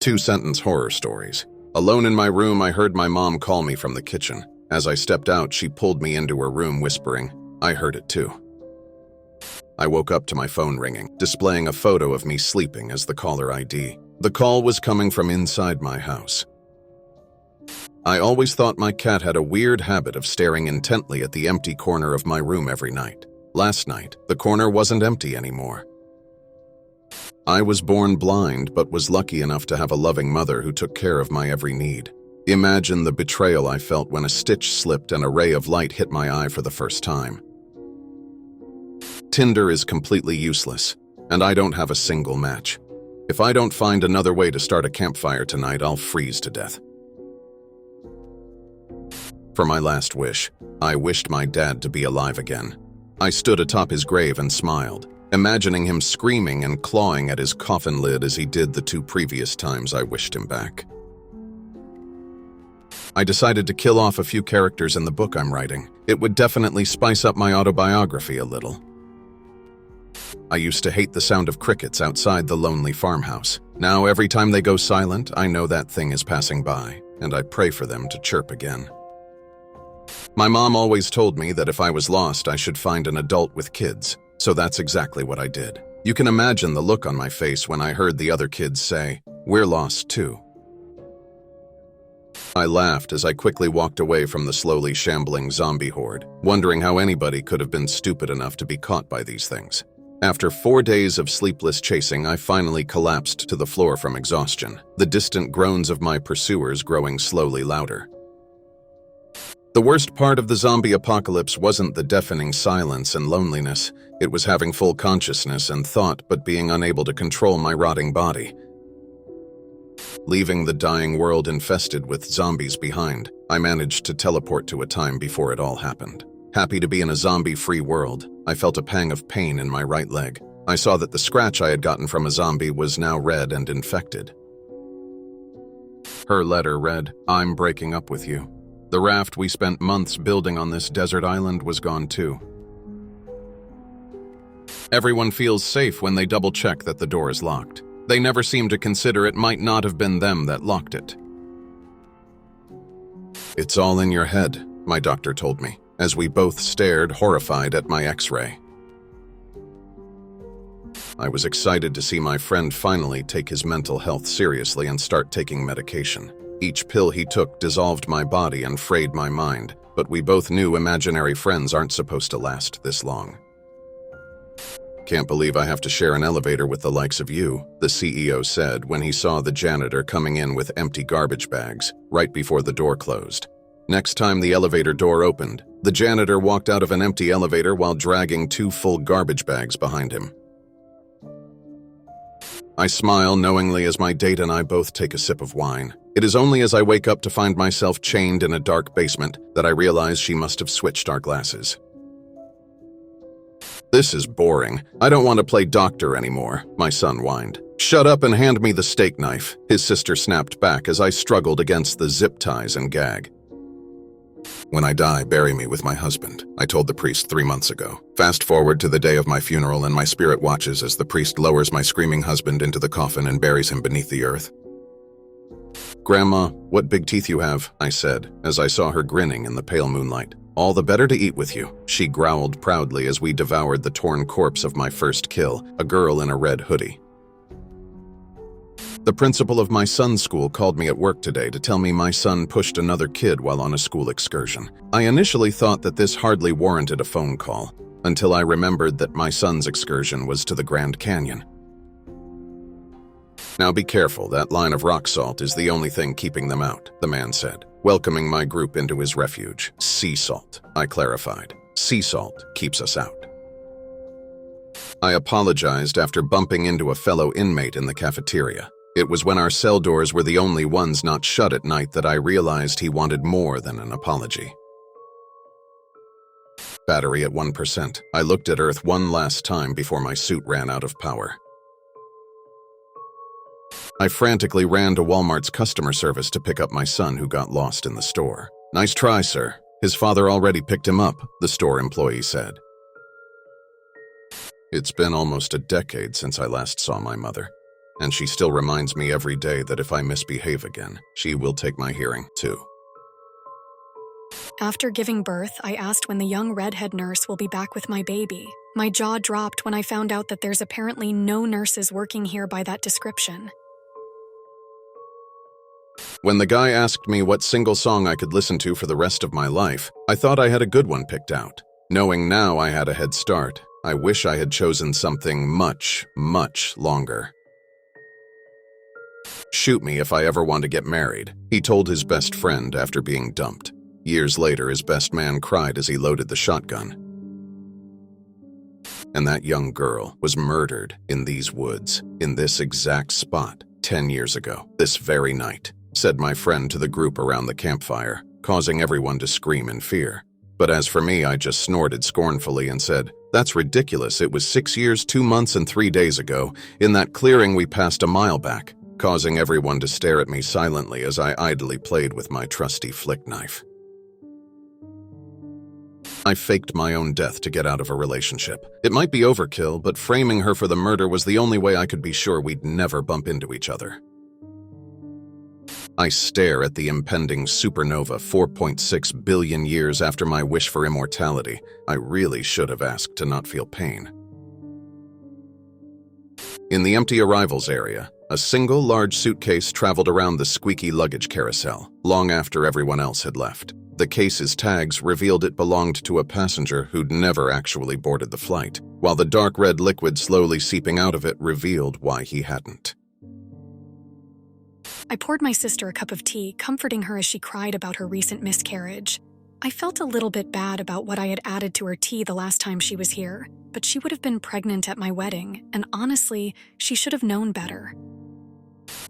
Two-sentence horror stories. Alone in my room, I heard my mom call me from the kitchen. As I stepped out, she pulled me into her room, whispering. I heard it too. I woke up to my phone ringing, displaying a photo of me sleeping as the caller ID. The call was coming from inside my house. I always thought my cat had a weird habit of staring intently at the empty corner of my room every night. Last night, the corner wasn't empty anymore. I was born blind, but was lucky enough to have a loving mother who took care of my every need. Imagine the betrayal I felt when a stitch slipped and a ray of light hit my eye for the first time. Tinder is completely useless, and I don't have a single match. If I don't find another way to start a campfire tonight, I'll freeze to death. For my last wish, I wished my dad to be alive again. I stood atop his grave and smiled, imagining him screaming and clawing at his coffin lid as he did the 2 previous times I wished him back. I decided to kill off a few characters in the book I'm writing. It would definitely spice up my autobiography a little. I used to hate the sound of crickets outside the lonely farmhouse. Now every time they go silent, I know that thing is passing by, and I pray for them to chirp again. My mom always told me that if I was lost, I should find an adult with kids, so that's exactly what I did. You can imagine the look on my face when I heard the other kids say, "We're lost too." I laughed as I quickly walked away from the slowly shambling zombie horde, wondering how anybody could have been stupid enough to be caught by these things. After 4 days of sleepless chasing, I finally collapsed to the floor from exhaustion, the distant groans of my pursuers growing slowly louder. The worst part of the zombie apocalypse wasn't the deafening silence and loneliness. It was having full consciousness and thought, but being unable to control my rotting body. Leaving the dying world infested with zombies behind, I managed to teleport to a time before it all happened. Happy to be in a zombie-free world, I felt a pang of pain in my right leg. I saw that the scratch I had gotten from a zombie was now red and infected. Her letter read, "I'm breaking up with you. The raft we spent months building on this desert island was gone too. Everyone feels safe when they double-check that the door is locked. They never seem to consider it might not have been them that locked it. It's all in your head," my doctor told me, as we both stared horrified at my X-ray. I was excited to see my friend finally take his mental health seriously and start taking medication. Each pill he took dissolved my body and frayed my mind, but we both knew imaginary friends aren't supposed to last this long. "Can't believe I have to share an elevator with the likes of you," the CEO said when he saw the janitor coming in with empty garbage bags right before the door closed. Next time the elevator door opened, the janitor walked out of an empty elevator while dragging 2 full garbage bags behind him. I smile knowingly as my date and I both take a sip of wine. It is only as I wake up to find myself chained in a dark basement that I realize she must have switched our glasses. "This is boring. I don't want to play doctor anymore," my son whined. "Shut up and hand me the steak knife," his sister snapped back as I struggled against the zip ties and gag. "When I die, bury me with my husband," I told the priest 3 months ago. Fast forward to the day of my funeral and my spirit watches as the priest lowers my screaming husband into the coffin and buries him beneath the earth. "Grandma, what big teeth you have," I said, as I saw her grinning in the pale moonlight. "All the better to eat with you," she growled proudly as we devoured the torn corpse of my first kill, a girl in a red hoodie. The principal of my son's school called me at work today to tell me my son pushed another kid while on a school excursion. I initially thought that this hardly warranted a phone call, until I remembered that my son's excursion was to the Grand Canyon. "Now be careful, that line of rock salt is the only thing keeping them out," the man said, welcoming my group into his refuge. "Sea salt," I clarified. "Sea salt keeps us out." I apologized after bumping into a fellow inmate in the cafeteria. It was when our cell doors were the only ones not shut at night that I realized he wanted more than an apology. Battery at 1%. I looked at Earth one last time before my suit ran out of power. I frantically ran to Walmart's customer service to pick up my son who got lost in the store. "Nice try, sir. His father already picked him up," the store employee said. It's been almost a decade since I last saw my mother. and she still reminds me every day that if I misbehave again, she will take my hearing, too. After giving birth, I asked when the young redhead nurse will be back with my baby. My jaw dropped when I found out that there's apparently no nurses working here by that description. When the guy asked me what single song I could listen to for the rest of my life, I thought I had a good one picked out. Knowing now I had a head start, I wish I had chosen something much, much longer. Shoot me if I ever want to get married, he told his best friend after being dumped. Years later, his best man cried as he loaded the shotgun. And that young girl was murdered in these woods, in this exact spot, 10 years ago, this very night, said my friend to the group around the campfire, causing everyone to scream in fear. But as for me, I just snorted scornfully and said, "That's ridiculous. It was 6 years, 2 months, and 3 days ago, in that clearing we passed a mile back," causing everyone to stare at me silently as I idly played with my trusty flick knife. I faked my own death to get out of a relationship. It might be overkill, but framing her for the murder was the only way I could be sure we'd never bump into each other. I stare at the impending supernova 4.6 billion years after my wish for immortality. I really should have asked to not feel pain. In the empty arrivals area, a single large suitcase traveled around the squeaky luggage carousel, long after everyone else had left. The case's tags revealed it belonged to a passenger who'd never actually boarded the flight, while the dark red liquid slowly seeping out of it revealed why he hadn't. I poured my sister a cup of tea, comforting her as she cried about her recent miscarriage. I felt a little bit bad about what I had added to her tea the last time she was here, but she would have been pregnant at my wedding, and honestly, she should have known better.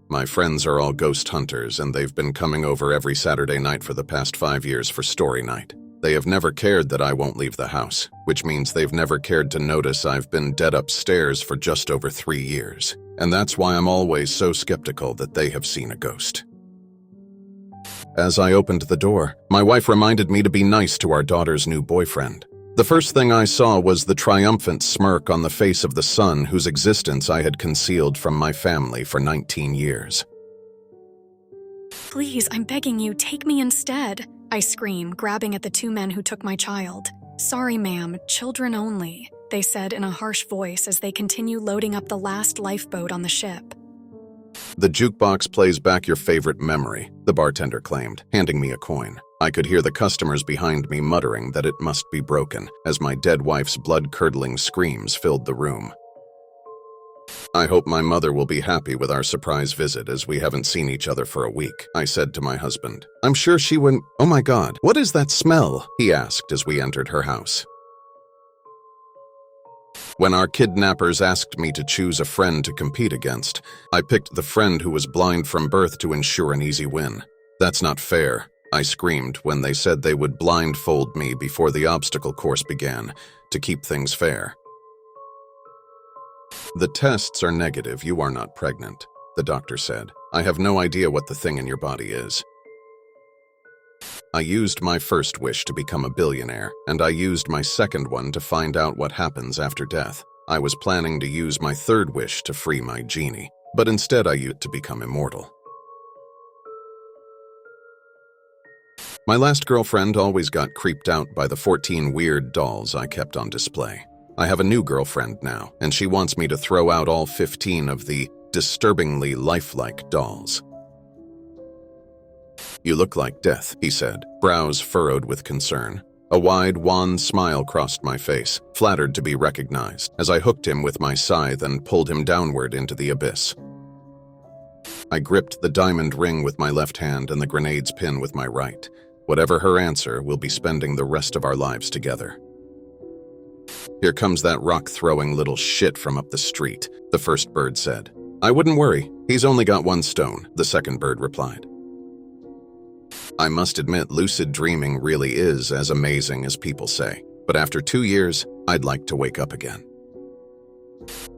My friends are all ghost hunters, and they've been coming over every Saturday night for the past 5 years for story night. They have never cared that I won't leave the house, which means they've never cared to notice I've been dead upstairs for just over 3 years. And that's why I'm always so skeptical that they have seen a ghost. As I opened the door, my wife reminded me to be nice to our daughter's new boyfriend. The first thing I saw was the triumphant smirk on the face of the son whose existence I had concealed from my family for 19 years. "Please, I'm begging you, take me instead," I scream, grabbing at the 2 men who took my child. "Sorry, ma'am, children only," they said in a harsh voice as they continue loading up the last lifeboat on the ship. The jukebox plays back your favorite memory, the bartender claimed, handing me a coin. I could hear the customers behind me muttering that it must be broken, as my dead wife's blood-curdling screams filled the room. "I hope my mother will be happy with our surprise visit, as we haven't seen each other for a week," I said to my husband. "I'm sure she wouldn't—" "Oh my God, what is that smell?" he asked as we entered her house. When our kidnappers asked me to choose a friend to compete against, I picked the friend who was blind from birth to ensure an easy win. "That's not fair," I screamed when they said they would blindfold me before the obstacle course began, to keep things fair. "The tests are negative. You are not pregnant," the doctor said. "I have no idea what the thing in your body is." I used my first wish to become a billionaire, and I used my second one to find out what happens after death. I was planning to use my third wish to free my genie, but instead I used to become immortal. My last girlfriend always got creeped out by the 14 weird dolls I kept on display. I have a new girlfriend now, and she wants me to throw out all 15 of the disturbingly lifelike dolls. "You look like death," he said, brows furrowed with concern. A wide, wan smile crossed my face, flattered to be recognized, as I hooked him with my scythe and pulled him downward into the abyss. I gripped the diamond ring with my left hand and the grenade's pin with my right. Whatever her answer, we'll be spending the rest of our lives together. "Here comes that rock-throwing little shit from up the street," the first bird said. "I wouldn't worry. He's only got 1 stone," the second bird replied. I must admit, lucid dreaming really is as amazing as people say, but after 2 years, I'd like to wake up again.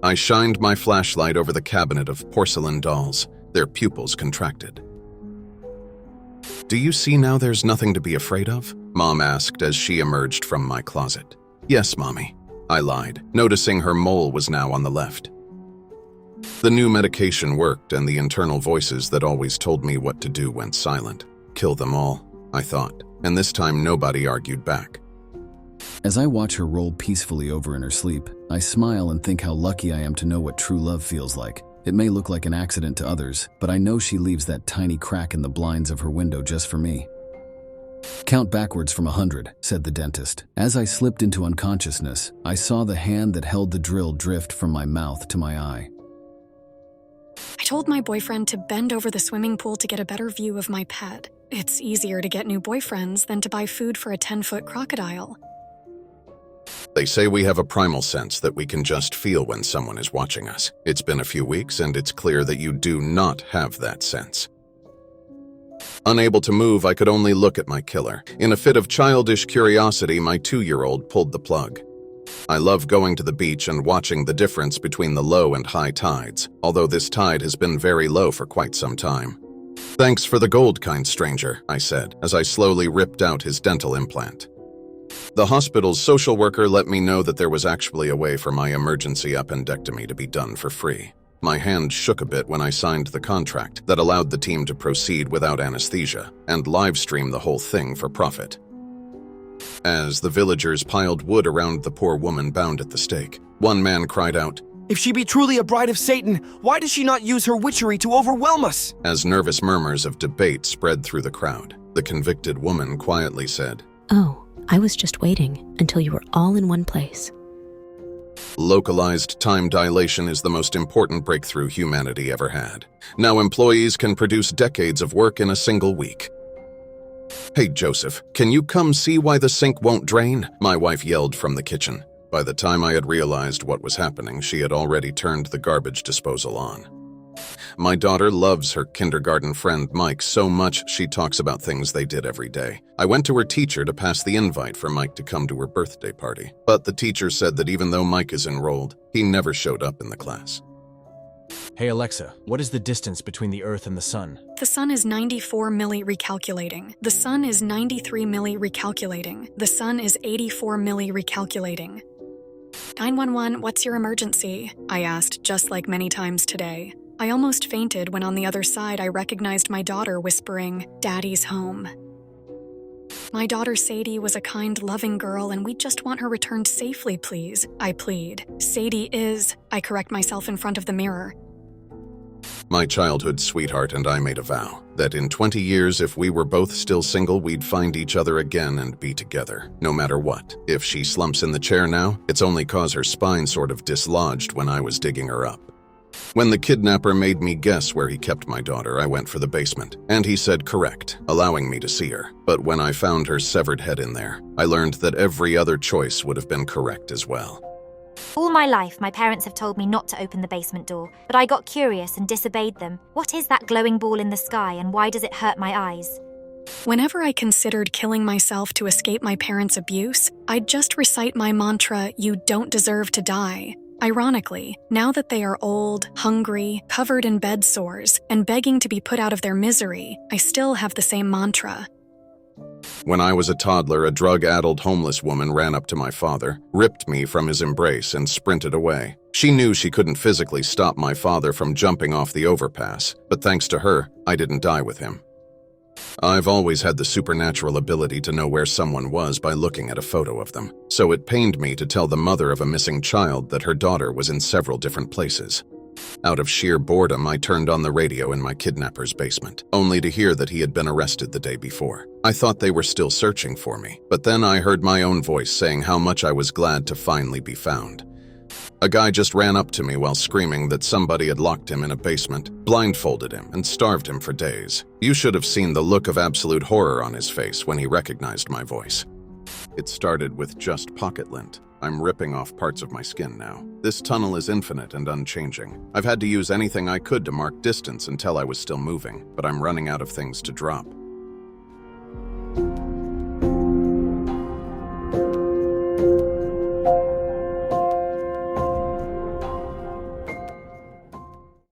I shined my flashlight over the cabinet of porcelain dolls. Their pupils contracted. "Do you see now there's nothing to be afraid of?" Mom asked as she emerged from my closet. "Yes, Mommy," I lied, noticing her mole was now on the left. The new medication worked, and the internal voices that always told me what to do went silent. Kill them all, I thought, and this time nobody argued back. As I watch her roll peacefully over in her sleep, I smile and think how lucky I am to know what true love feels like. It may look like an accident to others, but I know she leaves that tiny crack in the blinds of her window just for me. "Count backwards from 100, said the dentist. As I slipped into unconsciousness, I saw the hand that held the drill drift from my mouth to my eye. I told my boyfriend to bend over the swimming pool to get a better view of my pet. It's easier to get new boyfriends than to buy food for a 10-foot crocodile. They say we have a primal sense that we can just feel when someone is watching us. It's been a few weeks, and it's clear that you do not have that sense. Unable to move, I could only look at my killer. In a fit of childish curiosity, my 2-year-old pulled the plug. I love going to the beach and watching the difference between the low and high tides, although this tide has been very low for quite some time. "Thanks for the gold, kind stranger," I said, as I slowly ripped out his dental implant. The hospital's social worker let me know that there was actually a way for my emergency appendectomy to be done for free. My hand shook a bit when I signed the contract that allowed the team to proceed without anesthesia and live stream the whole thing for profit. As the villagers piled wood around the poor woman bound at the stake, one man cried out, "If she be truly a bride of Satan, why does she not use her witchery to overwhelm us?" As nervous murmurs of debate spread through the crowd, the convicted woman quietly said, "Oh, I was just waiting until you were all in one place." "Localized time dilation is the most important breakthrough humanity ever had. Now employees can produce decades of work in a single week." "Hey, Joseph, can you come see why the sink won't drain?" my wife yelled from the kitchen. By the time I had realized what was happening, she had already turned the garbage disposal on. My daughter loves her kindergarten friend Mike so much she talks about things they did every day. I went to her teacher to pass the invite for Mike to come to her birthday party, but the teacher said that even though Mike is enrolled, he never showed up in the class. Hey Alexa, what is the distance between the Earth and the Sun? The sun is 94 milli recalculating. The sun is 93 milli recalculating. The sun is 84 milli recalculating. 911, what's your emergency? I asked, just like many times today. I almost fainted when on the other side I recognized my daughter whispering, "Daddy's home." My daughter Sadie was a kind, loving girl, and we just want her returned safely, please, I plead. Sadie is, I correct myself in front of the mirror. My childhood sweetheart and I made a vow that in 20 years, if we were both still single, we'd find each other again and be together, no matter what. If she slumps in the chair now, it's only 'cause her spine sort of dislodged when I was digging her up. When the kidnapper made me guess where he kept my daughter, I went for the basement, and he said correct, allowing me to see her. But when I found her severed head in there, I learned that every other choice would have been correct as well. All my life, my parents have told me not to open the basement door, but I got curious and disobeyed them. What is that glowing ball in the sky, and why does it hurt my eyes? Whenever I considered killing myself to escape my parents' abuse, I'd just recite my mantra, "You don't deserve to die." Ironically, now that they are old, hungry, covered in bed sores, and begging to be put out of their misery, I still have the same mantra. When I was a toddler, a drug-addled homeless woman ran up to my father, ripped me from his embrace, and sprinted away. She knew she couldn't physically stop my father from jumping off the overpass, but thanks to her, I didn't die with him. I've always had the supernatural ability to know where someone was by looking at a photo of them, so it pained me to tell the mother of a missing child that her daughter was in several different places. Out of sheer boredom, I turned on the radio in my kidnapper's basement, only to hear that he had been arrested the day before. I thought they were still searching for me, but then I heard my own voice saying how much I was glad to finally be found. A guy just ran up to me while screaming that somebody had locked him in a basement, blindfolded him, and starved him for days. You should have seen the look of absolute horror on his face when he recognized my voice. It started with just pocket lint. I'm ripping off parts of my skin now. This tunnel is infinite and unchanging. I've had to use anything I could to mark distance until I was still moving, but I'm running out of things to drop.